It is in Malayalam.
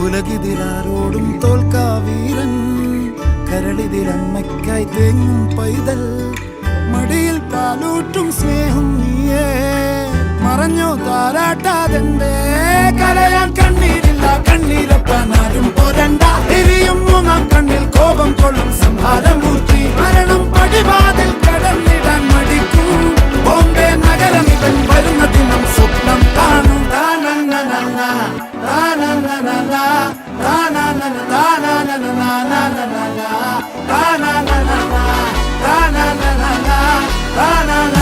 ഉലകിതിലാരോടും തോൽക്കാ വീരൻ, കരളിതിലമ്മയ്ക്കായി തേങ്ങും പൈതൽ, മടിയിൽ പാലൂട്ടും സ്നേഹം നീയേ, മറഞ്ഞോ താരാട്ടാതെന്തേ കരയാൻ കണ്ണീരില്ല, കണ്ണീരപ്പാനാരും പോരണ്ട, എരിയും മൂന്നാം കണ്ണിൽ കോപം കൊള്ളും സംഹാരമൂർത്തി, മരണം പടിവാതിൽ കടന്നിടാൻ മടിക്കും, ബോംബെ നഗരം ഇവൻ വരുന്ന ദിനം സ്വപ്നം കാണും. Na na na na